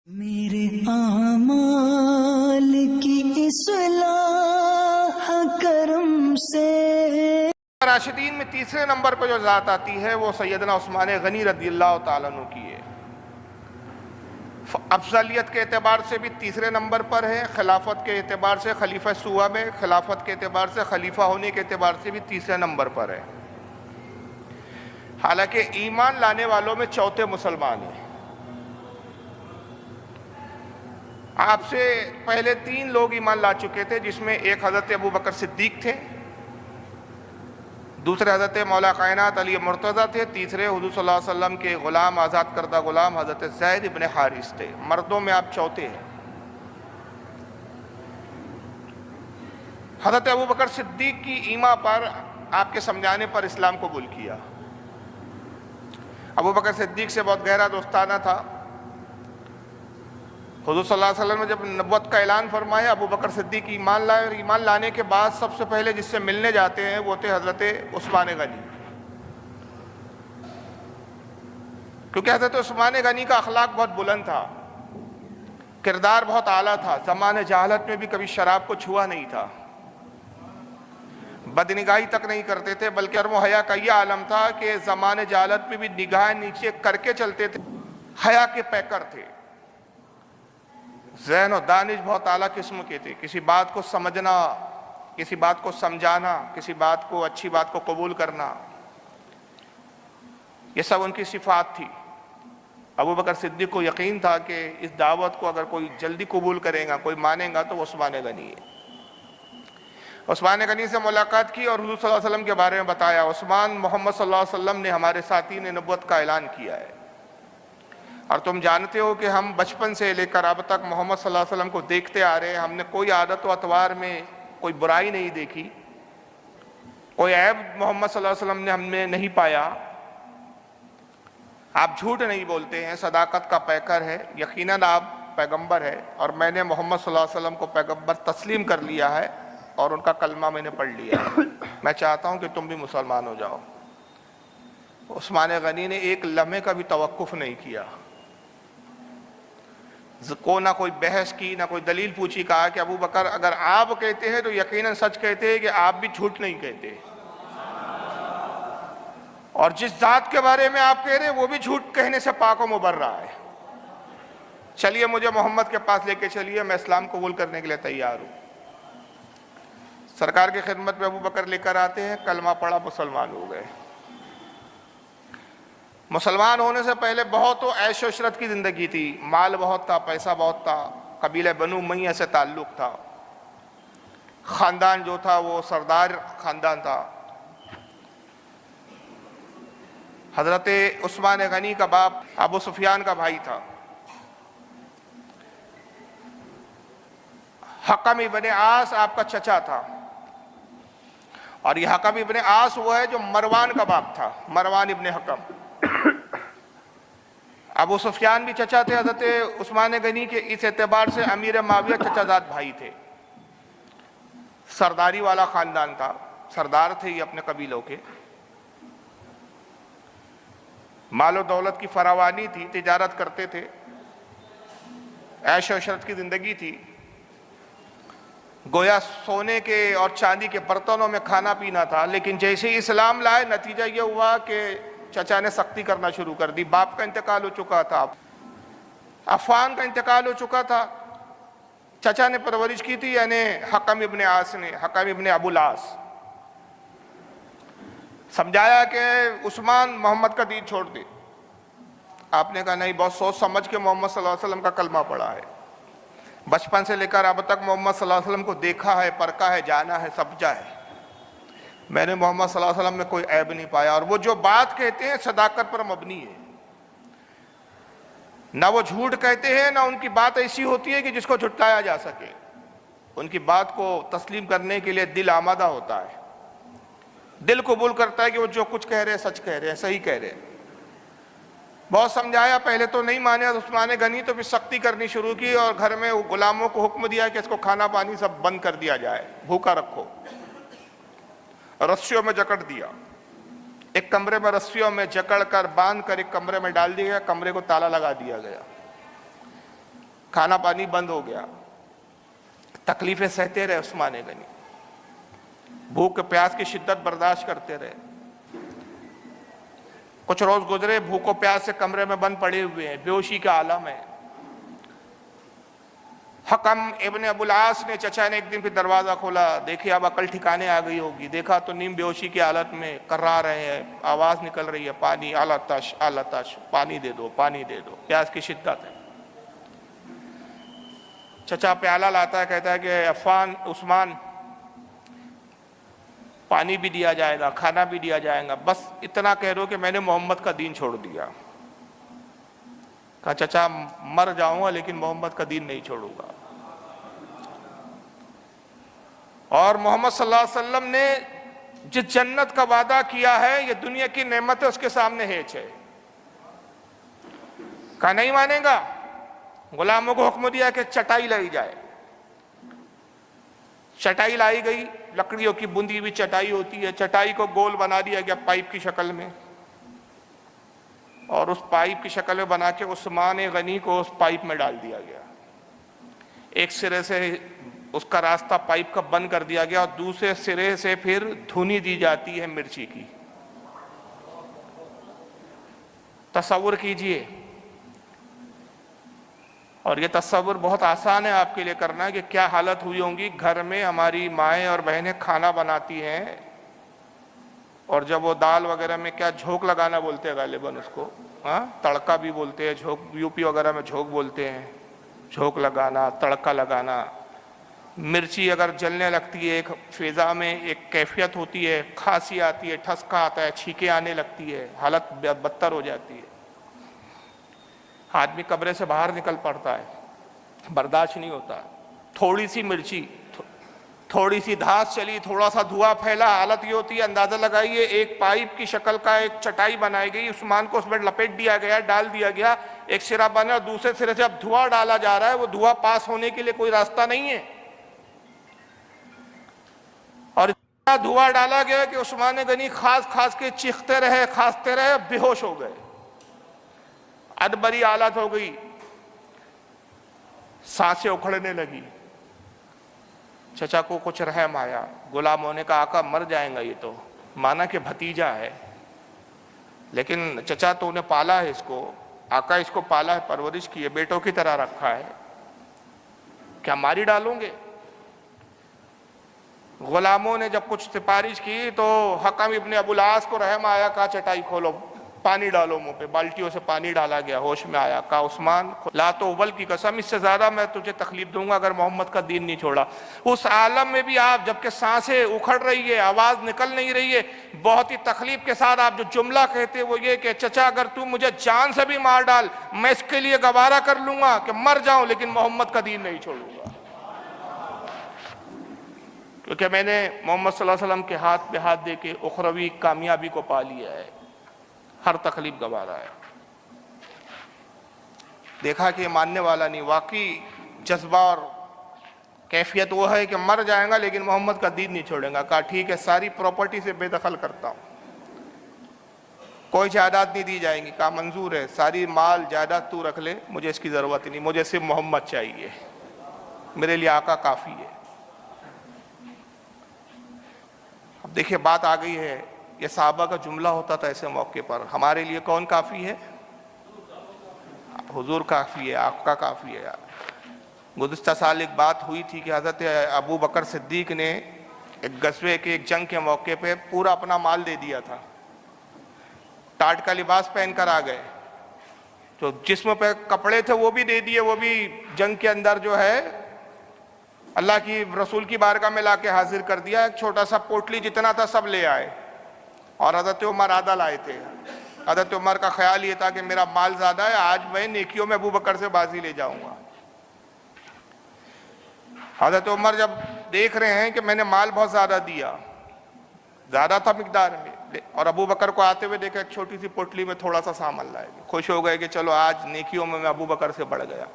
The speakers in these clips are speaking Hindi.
मेरे आमाल की इस्लाह करम से। राशिदीन में तीसरे नंबर पर जो ज़ात आती है वो सैयदना उस्मान गनी रज़ियल्लाहु ताला अन्हु की है। अफजलियत के एतबार से भी तीसरे नंबर पर है, खिलाफत के एतबार से खलीफा सुआ में, खिलाफत के एतबार से खलीफा होने के एतबार से भी तीसरे नंबर पर है। हालांकि ईमान लाने वालों में चौथे मुसलमान हैं। आपसे पहले 3 लोग ईमान ला चुके थे, जिसमें एक हज़रत अबू बकर सिद्दीक थे, दूसरे हज़रत मौला कायनात अली मुर्तज़ा थे, तीसरे हुज़ूर सल्लल्लाहु अलैहि वसल्लम के ग़ुलाम आज़ाद करदा ग़ुलाम हज़रत ज़ैद इब्न हारिस थे। मर्दों में आप चौथे हैं। हज़रत अबू बकर सिद्दीक की ईमा पर आपके समझाने पर इस्लाम कबूल किया। अबू बकर सिद्दीक से बहुत गहरा दोस्ताना था। हुज़ूर सल्लल्लाहु अलैहि वसल्लम ने जब नबुव्वत का ऐलान फरमाया, अबू बकर सिद्दीक ईमान लाए और ईमान लाने के बाद सबसे पहले जिससे मिलने जाते हैं वो थे हज़रत उस्मान गनी, क्योंकि हज़रत उस्मान गनी का अखलाक बहुत बुलंद था, किरदार बहुत आला था। ज़माने जहालत में भी कभी शराब को छुआ नहीं था, बदनिगाही तक नहीं करते थे, बल्कि शर्म हया का यह आलम था कि ज़माने जहालत में भी निगाह नीचे करके चलते थे, हया के पैकर थे। ज़हन और दानिश बहुत आला किस्म के थे। किसी बात को समझना, किसी बात को समझाना, किसी बात को, अच्छी बात को कबूल करना, ये सब उनकी सिफात थी। अबू बकर सिद्दीक को यकीन था कि इस दावत को अगर कोई जल्दी कबूल करेगा, कोई मानेगा, तो वो उस्मान गनी है। उस्मान गनी से मुलाकात की और हुज़ूर सल्लल्लाहु अलैहि वसल्लम के बारे में बताया। उस्मान, मोहम्मद सल्लल्लाहु अलैहि वसल्लम ने, हमारे साथी ने नबुव्वत का ऐलान किया है, और तुम जानते हो कि हम बचपन से लेकर अब तक मोहम्मद सल्लल्लाहु अलैहि वसल्लम को देखते आ रहे हैं। हमने कोई आदत व अतवार में कोई बुराई नहीं देखी, कोई ऐब मोहम्मद सल्लल्लाहु अलैहि वसल्लम ने हमने नहीं पाया। आप झूठ नहीं बोलते हैं, सदाकत का पैकर है, यकीनन आप पैगंबर है, और मैंने मोहम्मद सल्लल्लाहु अलैहि वसल्लम को पैगंबर तस्लीम कर लिया है और उनका कलमा मैंने पढ़ लिया है। मैं चाहता हूँ कि तुम भी मुसलमान हो जाओ। उस्मान गनी ने एक लम्हे का भी तवक्कुफ नहीं किया, को ना कोई बहस की, ना कोई दलील पूछी। कहा कि अबू बकर, अगर आप कहते हैं तो यकीनन सच कहते हैं कि आप भी झूठ नहीं कहते, और जिस जात के बारे में आप कह रहे हैं वो भी झूठ कहने से पाक व मुबर्रा है। चलिए मुझे मोहम्मद के पास लेके चलिए, मैं इस्लाम कबूल करने के लिए तैयार हूँ। सरकार की खिदमत में अबू बकर लेकर आते हैं, कलमा पढ़ा, मुसलमान हो गए। मुसलमान होने से पहले बहुत तो ऐश व इशरत की ज़िंदगी थी, माल बहुत था, पैसा बहुत था, कबीले बनु उमय्या से ताल्लुक़ था, ख़ानदान जो था वो सरदार ख़ानदान था। हज़रत उस्मान गनी का बाप अबू सुफियान का भाई था। हकम इब्न आस आपका चचा था, और यह हकम इब्न आस वो है जो मरवान का बाप था, मरवान इब्न हकम। अबू सुफियान भी चचा थे हज़रत उस्मान गनी के, इस एतबार से अमीर माविया चचाजाद भाई थे। सरदारी वाला ख़ानदान था, सरदार थे ये अपने कबीलों के। मालो दौलत की फरावानी थी, तिजारत करते थे, ऐश व इशरत की ज़िंदगी थी। गोया सोने के और चांदी के बर्तनों में खाना पीना था। लेकिन जैसे ही इस्लाम लाए, नतीजा ये हुआ कि चचा ने सख्ती करना शुरू कर दी। बाप का इंतकाल हो चुका था, अफवान का इंतकाल हो चुका था, चचा ने परवरिश की थी, यानी हकम इब्न आस ने, हकम इब्न अबुल आस। समझाया कि उस्मान मोहम्मद का दीन छोड़ दे। आपने कहा नहीं, बहुत सोच समझ के मोहम्मद सल्लल्लाहु अलैहि वसल्लम का कलमा पढ़ा है, बचपन से लेकर अब तक मोहम्मद सल्लल्लाहु अलैहि वसल्लम को देखा है, परखा है, जाना है, समझा है, मैंने मोहम्मद सल्लल्लाहु अलैहि वसल्लम में कोई ऐब नहीं पाया। और वो जो बात कहते हैं सदाकत पर मबनी है, ना वो झूठ कहते हैं, ना उनकी बात ऐसी होती है कि जिसको झुटलाया जा सके। उनकी बात को तस्लीम करने के लिए दिल आमादा होता है, दिल कबूल करता है कि वो जो कुछ कह रहे हैं सच कह रहे हैं, सही कह रहे हैं। बहुत समझाया, पहले तो नहीं माने उस्मान गनी, तो फिर सख्ती करनी शुरू की और घर में गुलामों को हुक्म दिया कि इसको खाना पानी सब बंद कर दिया जाए, भूखा रखो। रस्सियों में जकड़ दिया, एक कमरे में रस्सियों में जकड़ कर बांध कर एक कमरे में डाल दिया गया, कमरे को ताला लगा दिया गया। खाना पानी बंद हो गया, तकलीफें सहते रहे उस्मान गनी, भूख प्यास की शिद्दत बर्दाश्त करते रहे। कुछ रोज गुजरे, भूखों प्यास से कमरे में बंद पड़े हुए हैं, बेहोशी का आलम है। हकम इब्ने अबुल आस ने, चचा ने एक दिन फिर दरवाजा खोला, देखिए अब अकल ठिकाने आ गई होगी। देखा तो नीम बेहोशी की हालत में कर्रा रहे हैं, आवाज निकल रही है, पानी, आलतश आलतश, पानी दे दो, पानी दे दो, प्यास की शिद्दत है। चचा प्याला लाता है, कहता है कि अफान उस्मान, पानी भी दिया जाएगा, खाना भी दिया जाएगा, बस इतना कह दो कि मैंने मोहम्मद का दीन छोड़ दिया। कहा चचा मर जाऊंगा लेकिन मोहम्मद का दीन नहीं छोड़ूंगा। और मोहम्मद सल्लल्लाहु अलैहि वसल्लम ने जिस जन्नत का वादा किया है, ये दुनिया की नेमतें उसके सामने हेच है। कहा नहीं मानेगा, गुलामों को हुक्म दिया कि चटाई लाई जाए। चटाई लाई गई, लकड़ियों की बुंदी हुई चटाई होती है, चटाई को गोल बना दिया गया पाइप की शक्ल में, और उस पाइप की शक्ल में बना के उस्मान गनी को उस पाइप में डाल दिया गया। एक सिरे से उसका रास्ता पाइप का बंद कर दिया गया और दूसरे सिरे से फिर धुनी दी जाती है मिर्ची की। तसव्वुर कीजिए, और ये तस्वुर बहुत आसान है आपके लिए करना, कि क्या हालत हुई होंगी। घर में हमारी माएँ और बहनें खाना बनाती हैं, और जब वो दाल वगैरह में क्या झोंक लगाना बोलते हैं गालिबन उसको, हाँ तड़का भी बोलते हैं, झोंक यूपी वगैरह में झोंक बोलते हैं, झोंक लगाना, तड़का लगाना। मिर्ची अगर जलने लगती है, एक फिजा में एक कैफियत होती है, खांसी आती है, ठसका आता है, छींकें आने लगती है, हालत बदतर हो जाती है, आदमी कमरे से बाहर निकल पड़ता है, बर्दाश्त नहीं होता। थोड़ी सी मिर्ची, थोड़ी सी धास चली, थोड़ा सा धुआं फैला, हालत ये होती है। अंदाजा लगाइए, एक पाइप की शक्ल का एक चटाई बनाई गई, उस्मान को उसमें लपेट दिया गया, डाल दिया गया, एक सिरा बना, और दूसरे सिरे से अब धुआं डाला जा रहा है। वो धुआं पास होने के लिए कोई रास्ता नहीं है, और इतना धुआं डाला गया कि उस्मान गनी खास खास के चीखते रहे, खांसते रहे, बेहोश हो गए, अदबरी हालत हो गई, सांसें उखड़ने लगी। चचा को कुछ रहम आया, गुलामों ने कहा आका मर जाएगा ये तो, माना कि भतीजा है, लेकिन चचा तो उन्हें पाला है इसको, आका इसको पाला है, परवरिश की है, बेटों की तरह रखा है, क्या मारी डालोगे? गुलामों ने जब कुछ सिफारिश की तो हकम इब्ने अबुल आस को रहम आया, कहा चटाई खोलो, पानी डालो मुंह पे, बाल्टियों से पानी डाला गया, होश में आया, कहा उस्मान ला तो उबल की कसम, इससे ज्यादा मैं तुझे तकलीफ दूंगा अगर मोहम्मद का दीन नहीं छोड़ा। उस आलम में भी आप, जबकि सांसें उखड़ रही है, आवाज निकल नहीं रही है, बहुत ही तकलीफ के साथ आप जो जुमला कहते वो ये कि चचा अगर तू मुझे जान से भी मार डाल, मैं इसके लिए गवारा कर लूंगा कि मर जाऊं, लेकिन मोहम्मद का दीन नहीं छोड़ूंगा, क्योंकि मैंने मोहम्मद सल्लल्लाहु अलैहि वसल्लम के हाथ पे हाथ दे के उखरवी कामयाबी को पा लिया है, हर तकलीफ गवारा है। देखा कि मानने वाला नहीं, वाकई जज्बा और कैफियत वो है कि मर जाएगा लेकिन मोहम्मद का दीन नहीं छोड़ेगा। कहा ठीक है, सारी प्रॉपर्टी से बेदखल करता हूं, कोई जायदाद नहीं दी जाएगी। कहा मंजूर है, सारी माल जायदाद तू रख ले, मुझे इसकी जरूरत ही नहीं, मुझे सिर्फ मोहम्मद चाहिए, मेरे लिए आका काफी है। अब देखिए बात आ गई है, ये साहबा का जुमला होता था ऐसे मौके पर, हमारे लिए कौन काफी है? हुजूर काफी है, आपका काफी है यार। गुज़िश्ता साल एक बात हुई थी कि हजरत अबू बकर सिद्दीक ने एक गज़वे के, एक जंग के मौके पे पूरा अपना माल दे दिया था, टाट का लिबास पहनकर आ गए, तो जिस्म पे कपड़े थे वो भी दे दिए, वो भी जंग के अंदर जो है अल्लाह की रसूल की बारगाह में लाके हाजिर कर दिया। एक छोटा सा पोटली जितना था सब ले आए, और हज़रत उमर आधा लाए थे। हज़रत उमर का ख्याल ये था कि मेरा माल ज़्यादा है, आज मैं नेकियों में अबू बकर से बाजी ले जाऊंगा। हज़रत उमर जब देख रहे हैं कि मैंने माल बहुत ज़्यादा दिया, ज़्यादा था मिकदार में, और अबू बकर को आते हुए देखा एक छोटी सी पोटली में थोड़ा सा सामान लाए, खुश हो गए कि चलो आज नेकियों में मैं अबू बकर से बढ़ गया।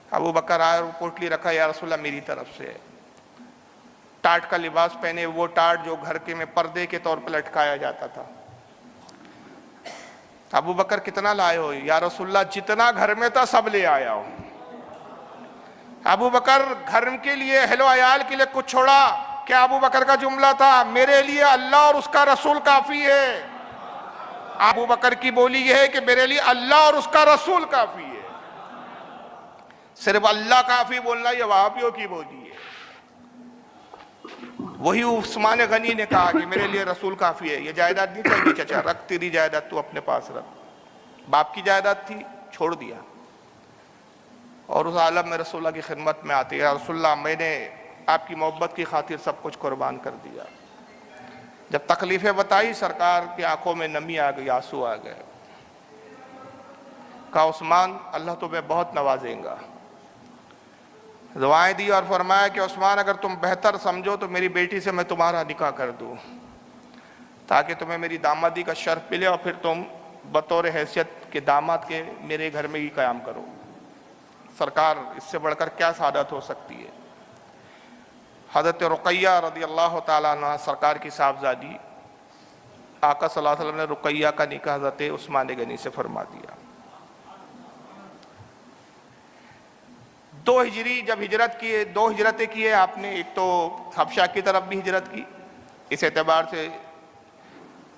अबू बकर आए और पोटली रखा, या रसूलल्लाह मेरी तरफ से है। टाट का लिबास पहने, वो टाट जो घर के में पर्दे के तौर पर लटकाया जाता था। अबू बकर कितना लाए हो? या रसूलल्लाह जितना घर में था सब ले आया हूं। अबू बकर घर के लिए, अहलो अयाल के लिए कुछ छोड़ा? क्या अबू बकर का जुमला था, मेरे लिए अल्लाह और उसका रसूल काफी है? अबू बकर की बोली यह है कि मेरे लिए अल्लाह और उसका रसूल काफी है। सिर्फ अल्लाह काफी बोलना ये वहाबियों की बोली है। वही उस्मान गनी ने कहा कि मेरे लिए रसूल काफी है। ये जायदाद नहीं चाहिए चाचा, रख, तेरी जायदाद तू अपने पास रख। बाप की जायदाद थी, छोड़ दिया, और उस आलम में रसूलुल्लाह की खिदमत में आते हैं, रसूलुल्लाह मैंने आपकी मोहब्बत की खातिर सब कुछ कुर्बान कर दिया। जब तकलीफें बताई, सरकार की आंखों में नमी आ गई, आंसू आ गए। कहा उस्मान अल्लाह तुम्हें बहुत नवाजेगा। दुआएं दी और फरमाया कि उस्मान अगर तुम बेहतर समझो तो मेरी बेटी से मैं तुम्हारा निकाह कर दूं, ताकि तुम्हें मेरी दामादी का शर्फ मिले और फिर तुम बतौर हैसियत के दामाद के मेरे घर में ही क़याम करो। सरकार, इससे बढ़कर क्या सादत हो सकती है। हज़रत रुक़ैया रज़ियल्लाहु ताला अन्हा सरकार की साहबजादी, आका सल्लल्लाहु अलैहि वसल्लम ने रुक़ैया का निकाह हज़रत उस्मान गनी से फरमा दिया। 2 हिजरी जब हिजरत किए, 2 हिजरतें की है आपने। एक तो हबशा की तरफ भी हिजरत की, इस एतबार से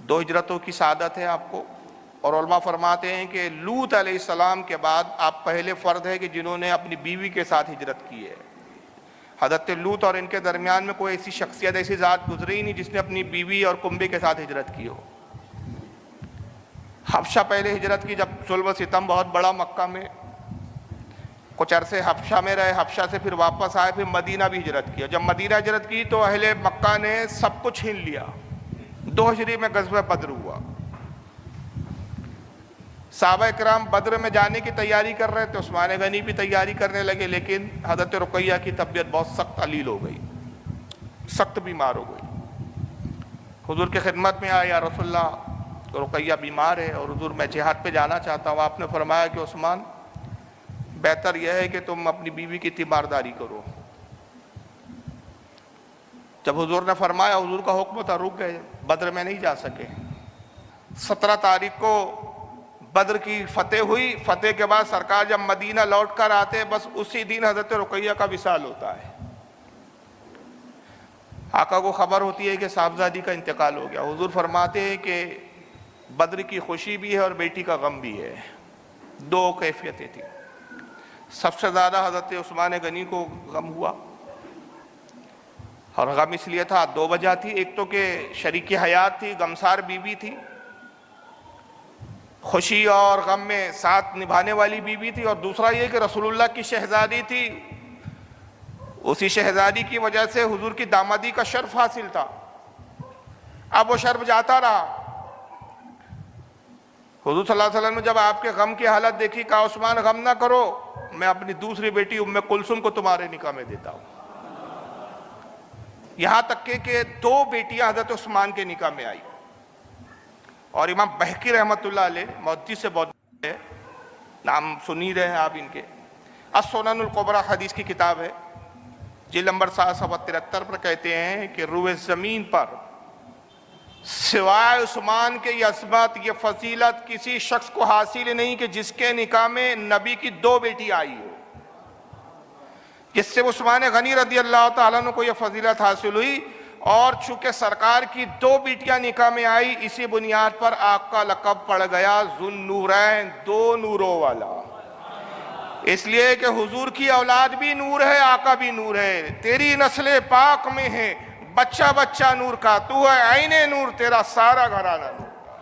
2 हिजरतों की सादत है आपको। और उलमा फरमाते हैं कि लूत अलैहिस्सलाम के बाद आप पहले फ़र्द है कि जिन्होंने अपनी बीवी के साथ हिजरत की है। हज़रत लूत और इनके दरमियान में कोई ऐसी शख्सियत, ऐसी ज़ात गुजरी ही नहीं जिसने अपनी बीवी और कुंबे के साथ हिजरत की हो। हबशा पहले हिजरत की, जब जुल्म सितम बहुत बड़ा मक्का में, कुछ अरसे हबशा में रहे, हबशा से फिर वापस आए, फिर मदीना भी हिजरत किया। जब मदीना हिजरत की तो अहले मक्का ने सब कुछ छीन लिया। 2 हिजरी में ग़ज़वा बद्र हुआ। सहाबा इकराम बद्र में जाने की तैयारी कर रहे थे, उस्मान गनी भी तैयारी करने लगे, लेकिन हज़रत रुक़ैया की तबीयत बहुत सख्त अलील हो गई, सख्त बीमार हो गई। हुजूर की खिदमत में आया, या रसूलल्लाह रुक़ैया बीमार है और हुजूर मैं जिहाद पे जाना चाहता हूँ। आपने फरमाया कि उस्मान बेहतर यह है कि तुम अपनी बीवी की तीमारदारी करो। जब हुजूर ने फरमाया, हुजूर का हुक्म था, रुक गए, बद्र में नहीं जा सके। 17 तारीख को बद्र की फतेह हुई। फतेह के बाद सरकार जब मदीना लौट कर आते, बस उसी दिन हज़रत रुक़ैया का विसाल होता है। आका को खबर होती है कि साहबजादी का इंतकाल हो गया। हुजूर फरमाते हैं कि बद्र की खुशी भी है और बेटी का गम भी है। 2 कैफियतें थी। सबसे ज़्यादा हज़रत उस्मान गनी को गम हुआ, और गम इसलिए था, 2 वजह थी। एक तो कि शरीकी हयात थी, गमसार बीवी थी, खुशी और गम में साथ निभाने वाली बीवी थी, और दूसरा ये कि रसूलुल्लाह की शहजादी थी। उसी शहजादी की वजह से हुजूर की दामादी का शर्फ हासिल था। अब वो शर्फ जाता रहा। हुजूर सल्लल्लाहु अलैहि वसल्लम ने जब आपके गम की हालत देखी, कहा उस्मान गम ना करो, मैं अपनी दूसरी बेटी उम्मे कुलसुम को तुम्हारे निकाह में देता हूं। यहां तक के 2 बेटियां हज़रत उस्मान के निकाह में आई। और इमाम बहकी रहमतुल्लाह अलैह मुहद्दिस से बहुत है, नाम सुन ही रहे हैं आप इनके। अस-सुननुल कुबरा हदीस की किताब है, जिल्द नंबर 773 पर कहते हैं कि रूए ज़मीन पर सिवाय उस्मान के ये अज़मत, ये फजीलत किसी शख्स को हासिल नहीं कि जिसके निकाह में नबी की 2 बेटी आई हो। जिससे उस्मान गनी रज़ियल्लाहु ताला अन्हु को यह फजीलत हासिल हुई। और चूंकि सरकार की 2 बेटियां निकाह में आई, इसी बुनियाद पर आपका लक़ब पड़ गया ज़ुन्नूरैन, 2 नूरों वाला। इसलिए कि हुजूर की औलाद भी नूर है, आका भी नूर है। तेरी नस्ल पाक में है बच्चा बच्चा नूर का, तू है आईने नूर, तेरा सारा घराना नूर का।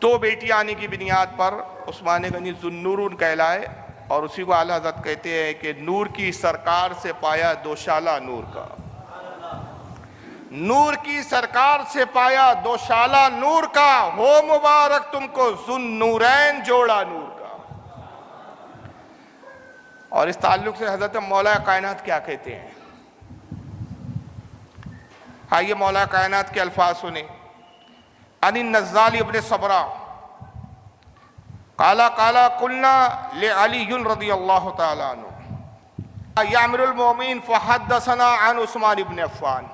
2 बेटियां आने की बुनियाद पर उस्मान गनी ज़ुन्नूरुन कहलाए। और उसी को आला हज़रत कहते हैं कि नूर की सरकार से पाया दोशाला नूर का, नूर की सरकार से पाया दोशाला नूर का, हो मुबारक तुमको ज़ुन्नूरैन जोड़ा नूर का। और इस ताल्लुक से हज़रत मौला कायनात क्या कहते हैं, आइए मौला कायनात के अल्फाज सुने। अनिन नज़्ज़ाली इब्न सबरा काला काला कुलना ले अलीयुन रज़ियल्लाहु ताला अन्हु या अमीरुल मोमिनीन फहद्दसना अन उस्मान इब्न अफ़्फ़ान।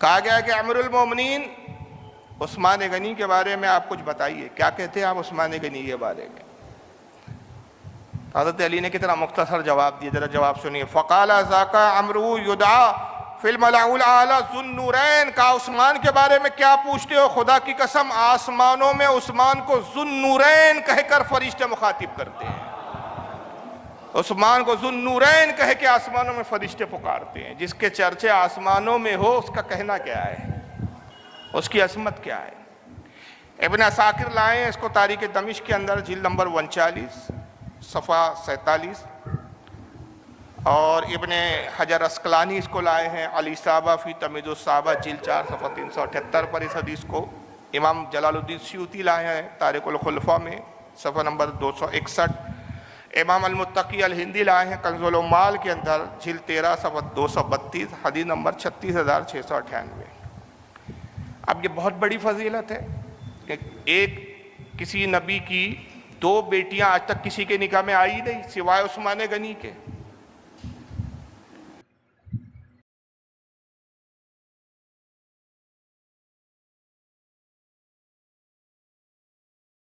कहा गया कि अमीरुल मोमिनीन उस्मान गनी के बारे में आप कुछ बताइए, क्या कहते हैं आप उस्मान गनी के बारे में। हज़रत अली ने कितना मुख्तसर जवाब दिया, जरा जवाब सुनिए। फ़क़ाला ज़ाका अमरू युदा फिल मलाउल आला ज़ुन्नूरैन, का उस्मान के बारे में क्या पूछते हो, खुदा की कसम आसमानों में उस्मान को ज़ुन्नूरैन कहकर फरिश्ते मुखातिब करते हैं। उस्मान को ज़ुन्नूरैन कह के आसमानों में फरिश्ते पुकारते हैं। जिसके चर्चे आसमानों में हो उसका कहना क्या है, उसकी अजमत क्या है। इब्न असाकिर लाए हैं इसको तारीख़ दमिश्क के अंदर, जिल्द नंबर 39 सफ़ा 47, और इब्न हजर अस्कलानी इसको लाए हैं अली साहबा फ़ी तमीज़ुस साहबा जिल्द 4 सफ़ा 378 पर इस हदीस को। इमाम जलालुद्दीन सूती लाए हैं तारिकुल खुलफा में सफ़ा नंबर 261। इमाम अल-मुत्तकी अल-हिंदी लाए हैं कंज़ुल उम्माल के अंदर जिल्द 13 सफ़ा 232 हदीस नंबर 36,698। अब ये बहुत बड़ी फजीलत है कि एक किसी नबी की 2 बेटियां आज तक किसी के निकाह में आई नहीं सिवाय उस्मान गनी के।